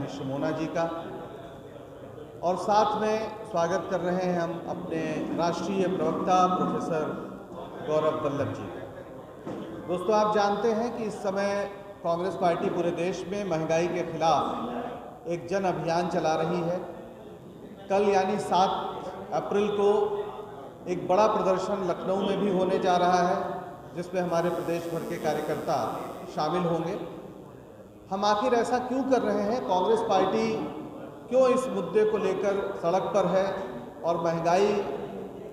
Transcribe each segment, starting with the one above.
मिश्र मोना जी का, और साथ में स्वागत कर रहे हैं हम अपने राष्ट्रीय प्रवक्ता प्रोफेसर गौरव वल्लभ जी का। दोस्तों, आप जानते हैं कि इस समय कांग्रेस पार्टी पूरे देश में महंगाई के खिलाफ एक जन अभियान चला रही है। कल यानी 7 अप्रैल को एक बड़ा प्रदर्शन लखनऊ में भी होने जा रहा है, जिसमें हमारे प्रदेश भर के कार्यकर्ता शामिल होंगे। हम आखिर ऐसा क्यों कर रहे हैं? कांग्रेस पार्टी क्यों इस मुद्दे को लेकर सड़क पर है और महंगाई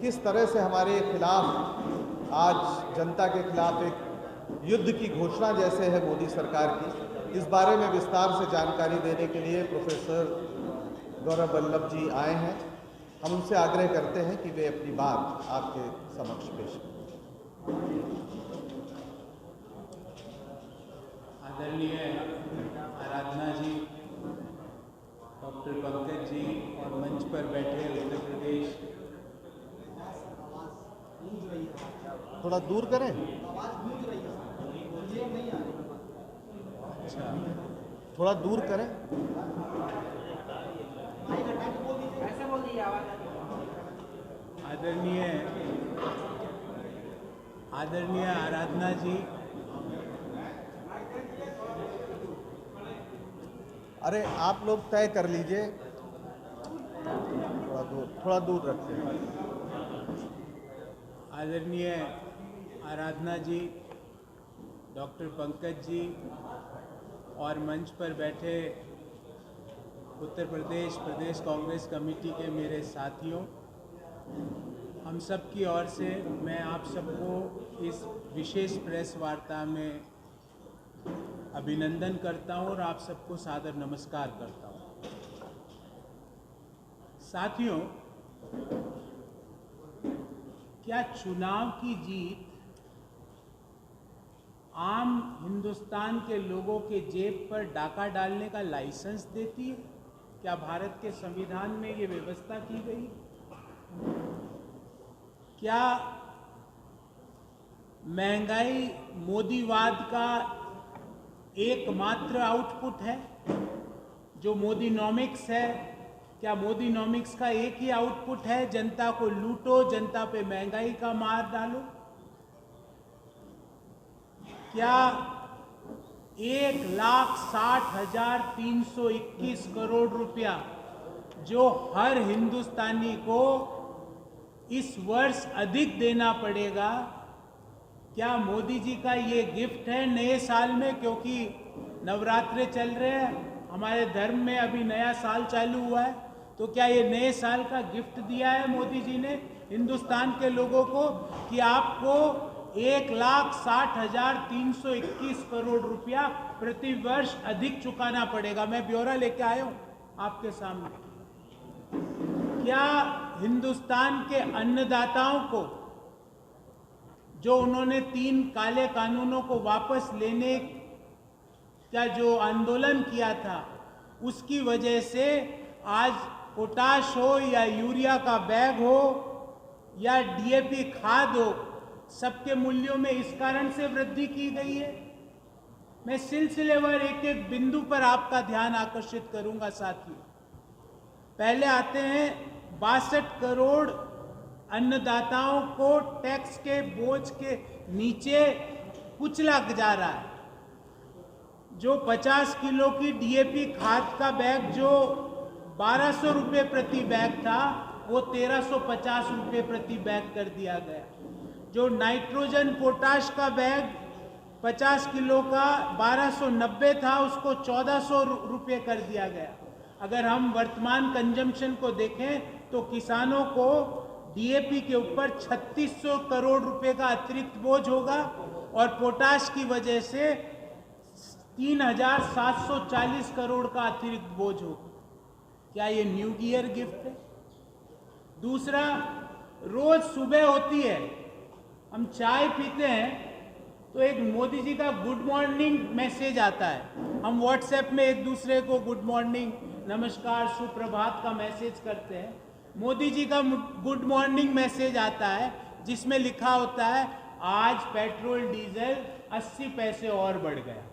किस तरह से हमारे खिलाफ आज जनता के खिलाफ एक युद्ध की घोषणा जैसे है मोदी सरकार की, इस बारे में विस्तार से जानकारी देने के लिए प्रोफेसर गौरव वल्लभ जी आए हैं। हम उनसे आग्रह करते हैं कि वे अपनी बात आपके समक्ष पेश करें। आदरणीय आराधना जी, डॉक्टर पंकज जी और मंच पर बैठे उत्तर प्रदेश, थोड़ा दूर करें। अच्छा, थोड़ा दूर करें। आदरणीय आराधना जी, अरे आप लोग तय कर लीजिए, थोड़ा दूर रखें। आदरणीय आराधना जी, डॉक्टर पंकज जी और मंच पर बैठे उत्तर प्रदेश प्रदेश कांग्रेस कमेटी के मेरे साथियों, हम सब की ओर से मैं आप सबको इस विशेष प्रेस वार्ता में अभिनंदन करता हूं और आप सबको सादर नमस्कार करता हूं। साथियों, क्या चुनाव की जीत आम हिंदुस्तान के लोगों के जेब पर डाका डालने का लाइसेंस देती है? क्या भारत के संविधान में ये व्यवस्था की गई? क्या महंगाई मोदीवाद का एकमात्र आउटपुट है? जो मोदीनॉमिक्स है, क्या मोदीनॉमिक्स का एक ही आउटपुट है, जनता को लूटो, जनता पे महंगाई का मार डालो? क्या 1,60,321 करोड़ रुपया जो हर हिंदुस्तानी को इस वर्ष अधिक देना पड़ेगा, क्या मोदी जी का ये गिफ्ट है नए साल में? क्योंकि नवरात्रे चल रहे हैं, हमारे धर्म में अभी नया साल चालू हुआ है, तो क्या ये नए साल का गिफ्ट दिया है मोदी जी ने हिंदुस्तान के लोगों को कि आपको 1,60,321 करोड़ रुपया प्रति वर्ष अधिक चुकाना पड़ेगा? मैं ब्यौरा लेके आया हूं आपके सामने। क्या हिंदुस्तान के अन्नदाताओं को, जो उन्होंने 3 काले कानूनों को वापस लेने का जो आंदोलन किया था, उसकी वजह से आज पोटाश हो या यूरिया का बैग हो या डीएपी खाद हो, सबके मूल्यों में इस कारण से वृद्धि की गई है? मैं सिलसिलेवार एक एक बिंदु पर आपका ध्यान आकर्षित करूंगा साथियों। पहले आते हैं 62 करोड़ अन्नदाताओं को टैक्स के बोझ के नीचे कुचला जा रहा है। जो 50 किलो की डीएपी खाद का बैग जो 1200 रुपये प्रति बैग था, वो 1350 रुपये प्रति बैग कर दिया गया। जो नाइट्रोजन पोटाश का बैग 50 किलो का 1290 था, उसको 1400 रुपये कर दिया गया। अगर हम वर्तमान कंजम्पशन को देखें तो किसानों को डीएपी के ऊपर 3600 करोड़ रुपए का अतिरिक्त बोझ होगा और पोटाश की वजह से 3740 करोड़ का अतिरिक्त बोझ होगा। क्या ये न्यू ईयर गिफ्ट है? दूसरा, रोज सुबह होती है, हम चाय पीते हैं तो एक मोदी जी का गुड मॉर्निंग मैसेज आता है। हम व्हाट्सएप में एक दूसरे को गुड मॉर्निंग, नमस्कार, सुप्रभात का मैसेज करते हैं। मोदी जी का गुड मॉर्निंग मैसेज आता है जिसमें लिखा होता है आज पेट्रोल डीजल 80 पैसे और बढ़ गया।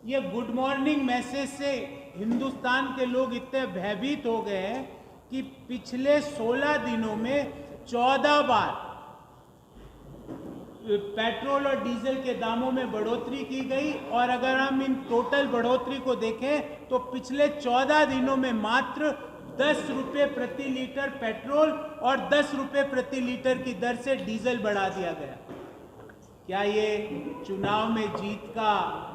ये गुड मॉर्निंग मैसेज से हिंदुस्तान के लोग इतने भयभीत हो गए हैं कि पिछले 16 दिनों में 14 बार पेट्रोल और डीजल के दामों में बढ़ोतरी की गई। और अगर हम इन टोटल बढ़ोतरी को देखें तो पिछले 14 दिनों में मात्र 10 रुपये प्रति लीटर पेट्रोल और 10 रुपये प्रति लीटर की दर से डीजल बढ़ा दिया गया। क्या ये चुनाव में जीत का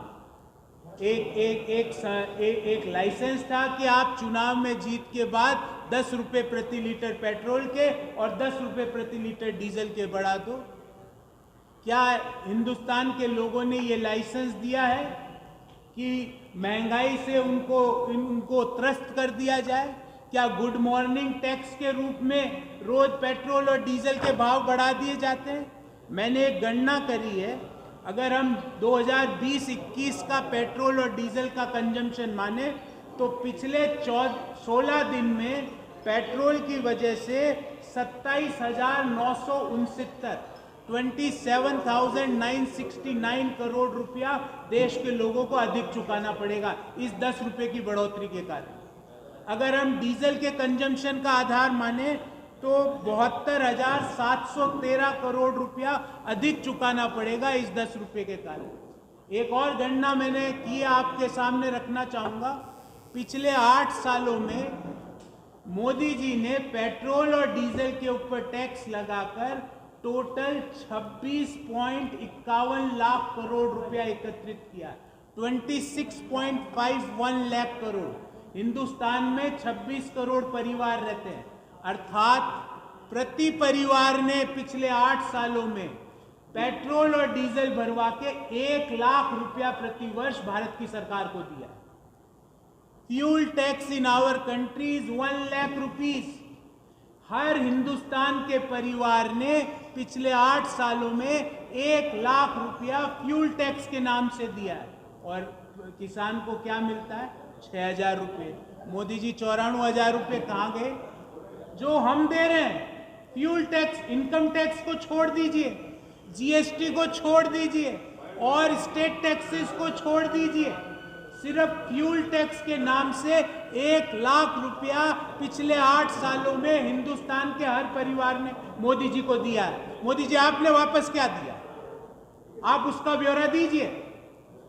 एक लाइसेंस था कि आप चुनाव में जीत के बाद 10 रुपये प्रति लीटर पेट्रोल के और 10 रुपये प्रति लीटर डीजल के बढ़ा दो? क्या हिंदुस्तान के लोगों ने ये लाइसेंस दिया है कि महंगाई से उनको त्रस्त कर दिया जाए? क्या गुड मॉर्निंग टैक्स के रूप में रोज पेट्रोल और डीजल के भाव बढ़ा दिए जाते हैं? मैंने एक गणना करी है, अगर हम 2020-21 का पेट्रोल और डीजल का कंजम्पशन माने तो पिछले 16 दिन में पेट्रोल की वजह से 27,969 करोड़ रुपया देश के लोगों को अधिक चुकाना पड़ेगा इस 10 रुपये की बढ़ोतरी के कारण। अगर हम डीजल के कंजम्पशन का आधार माने तो 72,713 करोड़ रुपया अधिक चुकाना पड़ेगा इस 10 रुपये के कारण। एक और गणना मैंने की आपके सामने रखना चाहूँगा। पिछले 8 सालों में मोदी जी ने पेट्रोल और डीजल के ऊपर टैक्स लगाकर टोटल 26.51 लाख करोड़ रुपया एकत्रित किया। 26.51 लाख करोड़। हिंदुस्तान में 26 करोड़ परिवार रहते हैं, अर्थात प्रति परिवार ने पिछले 8 सालों में पेट्रोल और डीजल भरवा के 1 लाख रुपया प्रति वर्ष भारत की सरकार को दिया। Fuel tax in our country is 1 lakh rupees. हर हिंदुस्तान के परिवार ने पिछले 8 सालों में 1 लाख रुपया फ्यूल टैक्स के नाम से दिया है। और किसान को क्या मिलता है? 6,000 रुपये। मोदी जी 94,000 रुपये कहाँ गए जो हम दे रहे हैं? फ्यूल टैक्स, इनकम टैक्स को छोड़ दीजिए, जीएसटी को छोड़ दीजिए और स्टेट टैक्सेस को छोड़ दीजिए, सिर्फ फ्यूल टैक्स के नाम से 1 लाख रुपया पिछले 8 सालों में हिंदुस्तान के हर परिवार ने मोदी जी को दिया है। मोदी जी आपने वापस क्या दिया? आप उसका ब्यौरा दीजिए।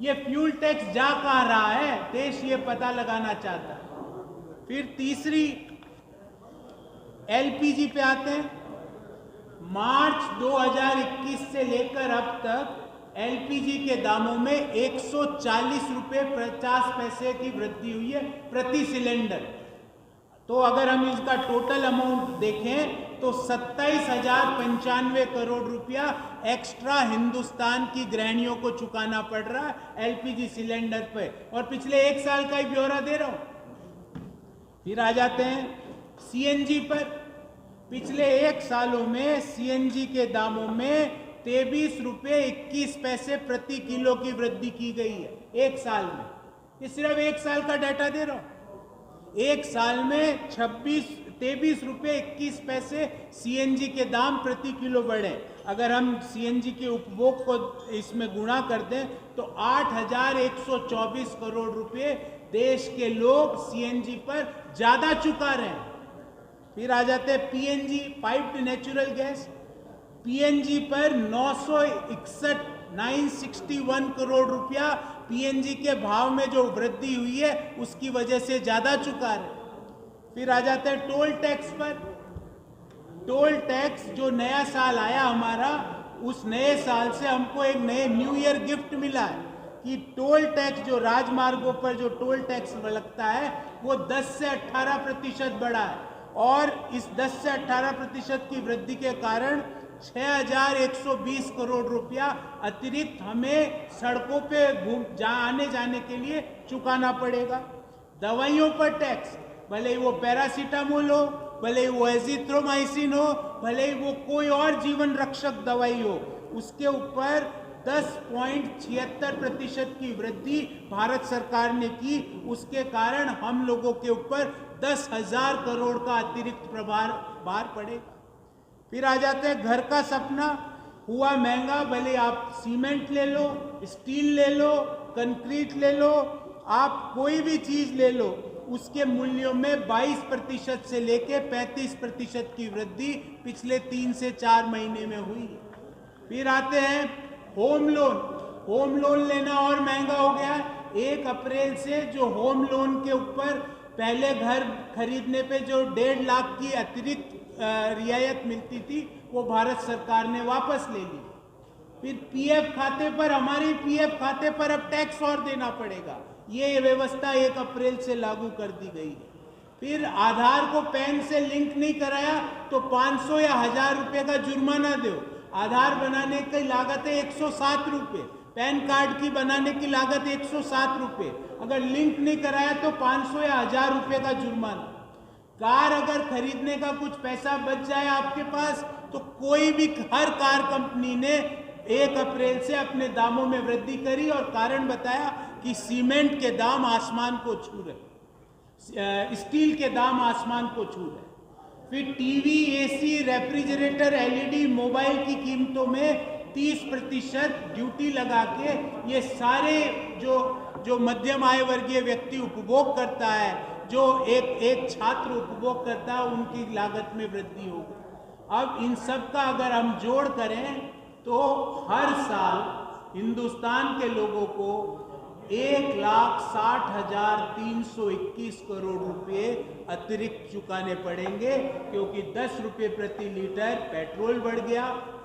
ये फ्यूल टैक्स जा कहाँ रहा है, देश ये पता लगाना चाहता है। फिर तीसरी एलपीजी पे आते हैं। मार्च 2021 से लेकर अब तक एलपीजी के दामों में 140 रुपये 50 पैसे की वृद्धि हुई है प्रति सिलेंडर। तो अगर हम इसका टोटल अमाउंट देखें तो 27,095 करोड़ रुपया एक्स्ट्रा हिंदुस्तान की गृहिणियों को चुकाना पड़ रहा है एलपीजी सिलेंडर पे। और पिछले 1 साल का ही ब्यौरा दे रहा हूं। फिर आ जाते हैं सीएनजी पर। पिछले 1 सालों में सीएनजी के दामों में 23 रुपये 21 पैसे प्रति किलो की वृद्धि की गई है 1 साल में। ये सिर्फ 1 साल का डाटा दे रहा हूं। 1 साल में 23 रुपये 21 पैसे सीएनजी के दाम प्रति किलो बढ़े। अगर हम सीएनजी के उपभोग को इसमें गुणा कर दें तो 8,124 करोड़ रुपये देश के लोग सीएनजी पर ज्यादा चुका रहे हैं। फिर आ जाते हैं PNG, piped natural gas. PNG पर 961 करोड़ रुपया पीएनजी के भाव में जो वृद्धि हुई है उसकी वजह से ज्यादा चुका रहे। फिर आ जाते हैं टोल टैक्स पर। टोल टैक्स जो नया साल आया हमारा, उस नए साल से हमको एक नए न्यू ईयर गिफ्ट मिला है कि टोल टैक्स जो राजमार्गों पर जो टोल टैक्स लगता है वो 10 से 18% बढ़ा है। और इस 10 से 18% की वृद्धि के कारण 6,120 करोड़ रुपया अतिरिक्त हमें सड़कों पे आने जाने के लिए चुकाना पड़ेगा। दवाइयों पर टैक्स, भले ही वो पैरासीटामोल हो, भले ही वो एजिथ्रोमाइसिन हो, भले ही वो कोई और जीवन रक्षक दवाई हो, उसके ऊपर 10.76% की वृद्धि भारत सरकार ने की। उसके कारण हम लोगों के ऊपर 10,000 करोड़ का अतिरिक्त भार पड़ेगा। फिर आ जाते हैं घर का सपना। हुआ महंगा, भले आप सीमेंट ले लो, स्टील ले लो, कंक्रीट ले लो, आप कोई भी चीज ले लो, उसके मूल्यों में 22% से लेके 35% की वृद्धि पिछले 3 से 4 महीने में हुई है। फिर आते हैं होम लोन। होम लोन लेना और महंगा हो गया है। 1 अप्रैल से जो होम लोन के ऊपर पहले घर खरीदने पे जो 1.5 लाख की अतिरिक्त रियायत मिलती थी, वो भारत सरकार ने वापस ले ली। फिर पीएफ खाते पर, हमारी पीएफ खाते पर अब टैक्स और देना पड़ेगा। ये व्यवस्था 1 अप्रैल से लागू कर दी गई है। फिर आधार को पैन से लिंक नहीं कराया तो 500 या 1000 रुपये का जुर्माना दो। आधार बनाने की लागत है 107 रुपये, पैन कार्ड की बनाने की लागत 107 रुपये। अगर लिंक नहीं कराया तो 500 या 1000 रुपये का जुर्माना। कार अगर खरीदने का कुछ पैसा बच जाए आपके पास, तो कोई भी, हर कार कंपनी ने 1 अप्रैल से अपने दामों में वृद्धि करी और कारण बताया कि सीमेंट के दाम आसमान को छू रहे, स्टील के दाम आसमान को छू रहे। फिर TV, AC, refrigerator, LED, mobile की कीमतों में 30% ड्यूटी लगा के ये सारे जो मध्यम आय वर्गीय व्यक्ति उपभोग करता है, जो एक छात्र उपभोग करता है, उनकी लागत में वृद्धि हो गई। अब इन सब का अगर हम जोड़ करें तो हर साल हिंदुस्तान के लोगों को 1,60,321 करोड़ रुपए अतिरिक्त चुकाने पड़ेंगे, क्योंकि 10 रुपये प्रति लीटर पेट्रोल बढ़ गया,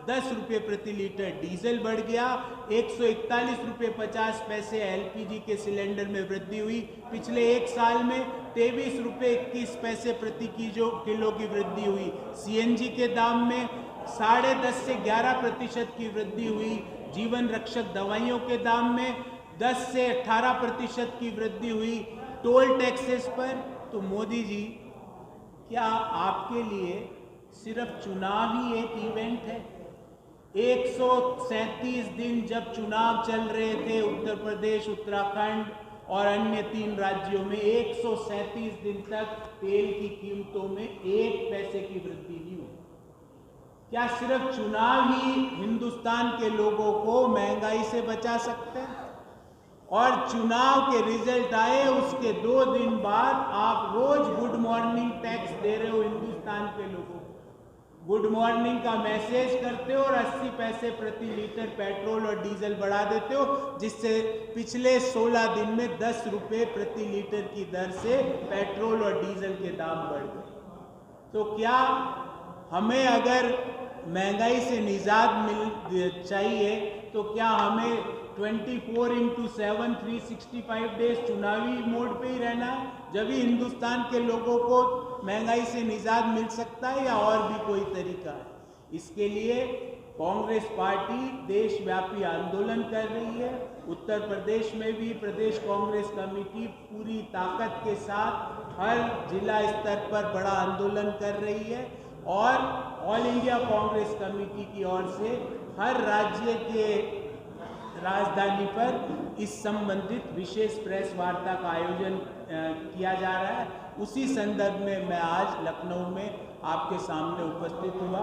10 रुपये प्रति लीटर डीजल बढ़ गया, 141 रुपये 50 पैसे एलपीजी के सिलेंडर में वृद्धि हुई। पिछले 1 साल में 23 रुपये 21 पैसे प्रति किलो की वृद्धि हुई। सीएनजी के दाम में 10.5 से 11% की वृद्धि हुई। जीवन रक्षक दवाइयों के दाम में 10 से 18% की वृद्धि हुई। टोल टैक्सेस पर तो मोदी जी, क्या आपके लिए सिर्फ चुनाव ही एक इवेंट है? 137 दिन जब चुनाव चल रहे थे उत्तर प्रदेश, उत्तराखंड और अन्य 3 राज्यों में, 137 दिन तक तेल की कीमतों में 1 पैसे की वृद्धि नहीं हुई। क्या सिर्फ चुनाव ही हिंदुस्तान के लोगों को महंगाई से बचा सकते हैं? और चुनाव के रिजल्ट आए उसके 2 दिन बाद आप रोज गुड मॉर्निंग टैक्स दे रहे हो हिंदुस्तान के लोगों को। गुड मॉर्निंग का मैसेज करते हो और 80 पैसे प्रति लीटर पेट्रोल और डीजल बढ़ा देते हो, जिससे पिछले 16 दिन में 10 रुपये प्रति लीटर की दर से पेट्रोल और डीजल के दाम बढ़ गए। तो क्या हमें अगर महंगाई से निजात चाहिए तो क्या हमें 24/7 365 डेज चुनावी मोड पे ही रहना है? जब ही हिंदुस्तान के लोगों को महंगाई से निजात मिल सकता है, या और भी कोई तरीका है? इसके लिए कांग्रेस पार्टी देशव्यापी आंदोलन कर रही है। उत्तर प्रदेश में भी प्रदेश कांग्रेस कमेटी पूरी ताकत के साथ हर जिला स्तर पर बड़ा आंदोलन कर रही है, और ऑल इंडिया कांग्रेस कमेटी की ओर से हर राज्य के राजधानी पर इस संबंधित विशेष प्रेस वार्ता का आयोजन किया जा रहा है। उसी संदर्भ में मैं आज लखनऊ में आपके सामने उपस्थित हुआ।